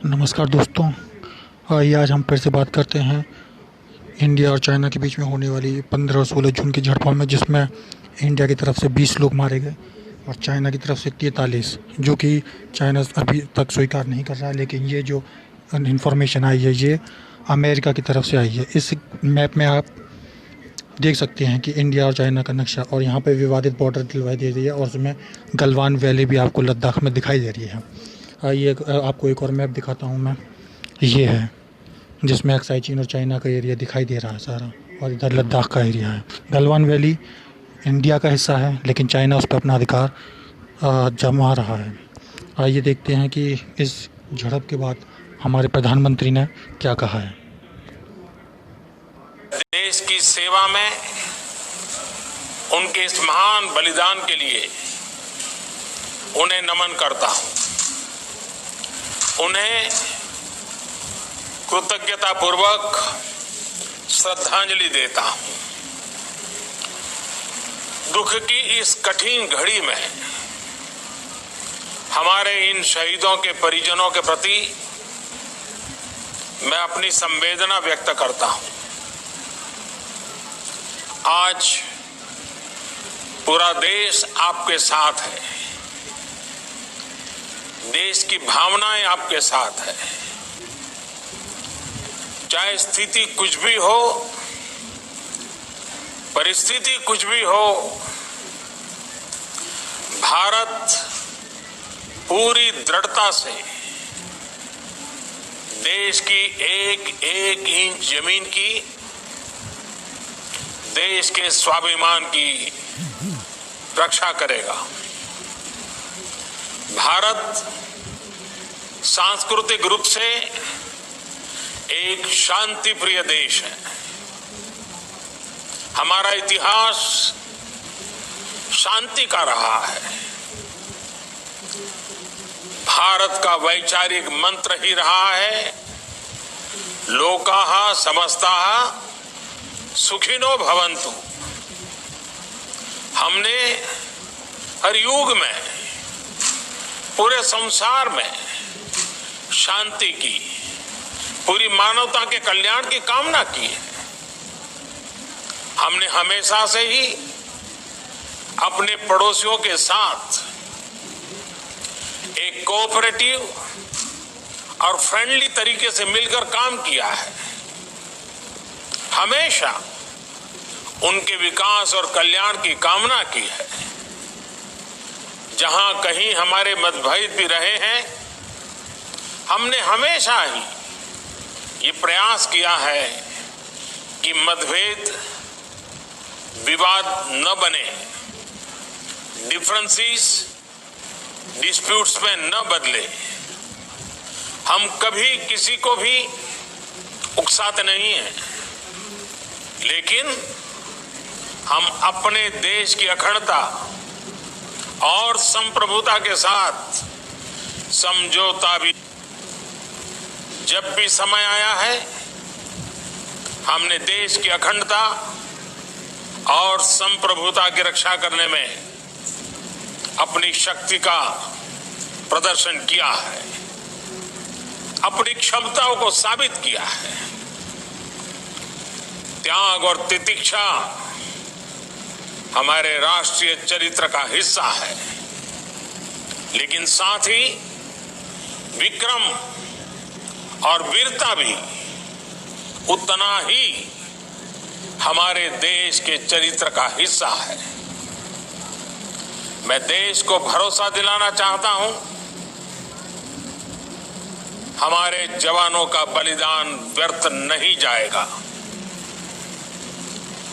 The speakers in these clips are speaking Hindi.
नमस्कार दोस्तों। आइए आज हम फिर से बात करते हैं इंडिया और चाइना के बीच में होने वाली 15 और 16 जून की झड़पों में, जिसमें इंडिया की तरफ से 20 लोग मारे गए और चाइना की तरफ से 43, जो कि चाइना अभी तक स्वीकार नहीं कर रहा है। लेकिन ये जो इन्फॉर्मेशन आई है ये अमेरिका की तरफ से आई है। इस मैप में आप देख सकते हैं कि इंडिया और चाइना का नक्शा, और यहाँ पे विवादित बॉर्डर दिलवाई दे रही है और उसमें गलवान वैली भी आपको लद्दाख में दिखाई दे रही है। ये आपको एक और मैप दिखाता हूँ मैं। ये है जिसमें अक्साई चीन और चाइना का एरिया दिखाई दे रहा है सारा, और इधर लद्दाख का एरिया है। गलवान वैली इंडिया का हिस्सा है, लेकिन चाइना उस पर अपना अधिकार जमा रहा है। आइए देखते हैं कि इस झड़प के बाद हमारे प्रधानमंत्री ने क्या कहा है। देश की सेवा में उनके इस महान बलिदान के लिए उन्हें नमन करता हूं। उन्हें कृतज्ञतापूर्वक श्रद्धांजलि देता हूं। दुख की इस कठिन घड़ी में हमारे इन शहीदों के परिजनों के प्रति मैं अपनी संवेदना व्यक्त करता हूं। आज पूरा देश आपके साथ है। देश की भावनाएं आपके साथ है। चाहे स्थिति कुछ भी हो, परिस्थिति कुछ भी हो, भारत पूरी दृढ़ता से देश की एक एक इंच जमीन की, देश के स्वाभिमान की रक्षा करेगा। भारत सांस्कृतिक रूप से एक शांति प्रिय देश है। हमारा इतिहास शांति का रहा है। भारत का वैचारिक मंत्र ही रहा है, लोकाः समस्ताः सुखिनो भवन्तु। हमने हर युग में, पूरे संसार में शांति की, पूरी मानवता के कल्याण की कामना की है। हमने हमेशा से ही अपने पड़ोसियों के साथ एक कोऑपरेटिव और फ्रेंडली तरीके से मिलकर काम किया है। हमेशा उनके विकास और कल्याण की कामना की है। जहां कहीं हमारे मतभेद भी रहे हैं, हमने हमेशा ही ये प्रयास किया है कि मतभेद विवाद न बने, डिफरेंसेस डिस्प्यूट्स में न बदले। हम कभी किसी को भी उकसाते नहीं हैं, लेकिन हम अपने देश की अखंडता और संप्रभुता के साथ समझौता भी, जब भी समय आया है, हमने देश की अखंडता और संप्रभुता की रक्षा करने में अपनी शक्ति का प्रदर्शन किया है, अपनी क्षमताओं को साबित किया है। त्याग और तितिक्षा हमारे राष्ट्रीय चरित्र का हिस्सा है, लेकिन साथ ही विक्रम और वीरता भी उतना ही हमारे देश के चरित्र का हिस्सा है। मैं देश को भरोसा दिलाना चाहता हूं, हमारे जवानों का बलिदान व्यर्थ नहीं जाएगा।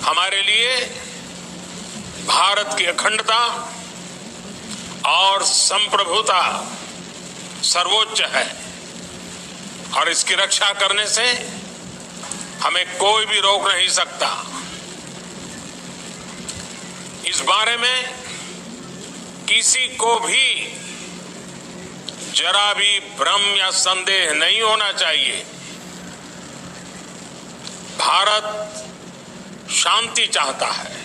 हमारे लिए भारत की अखंडता और संप्रभुता सर्वोच्च है, और इसकी रक्षा करने से हमें कोई भी रोक नहीं सकता। इस बारे में किसी को भी जरा भी भ्रम या संदेह नहीं होना चाहिए। भारत शांति चाहता है,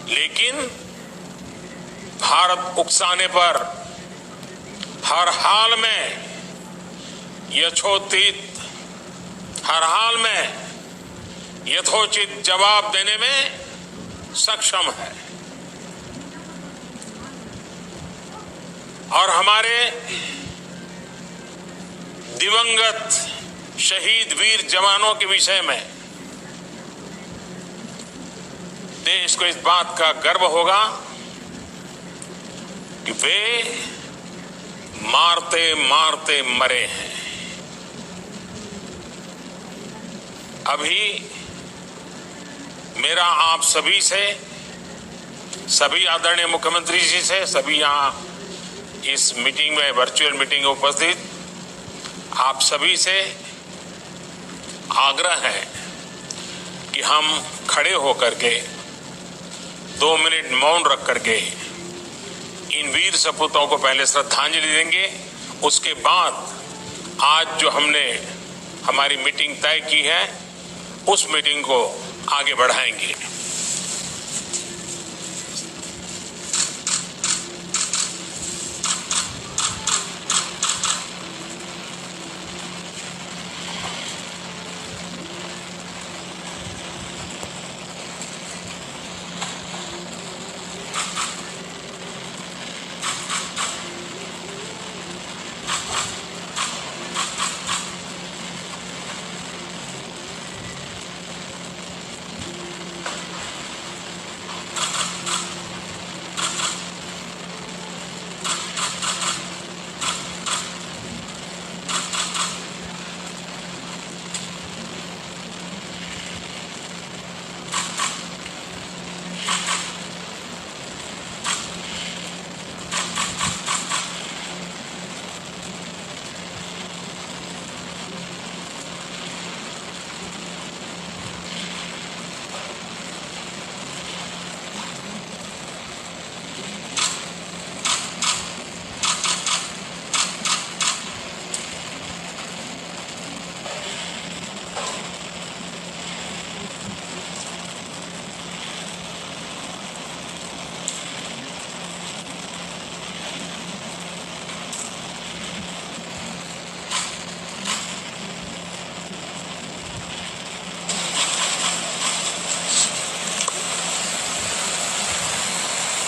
लेकिन भारत उकसाने पर हर हाल में यथोचित हर हाल में यथोचित जवाब देने में सक्षम है और हमारे दिवंगत शहीद वीर जवानों के विषय में देश को इस बात का गर्व होगा कि वे मारते मारते मरे हैं। अभी मेरा आप सभी से, सभी आदरणीय मुख्यमंत्री जी से, सभी यहां इस मीटिंग में, वर्चुअल मीटिंग में उपस्थित आप सभी से आग्रह है कि हम खड़े होकर के 2 मिनट मौन रख करके इन वीर सपूतों को पहले श्रद्धांजलि देंगे। उसके बाद आज जो हमने हमारी मीटिंग तय की है उस मीटिंग को आगे बढ़ाएंगे।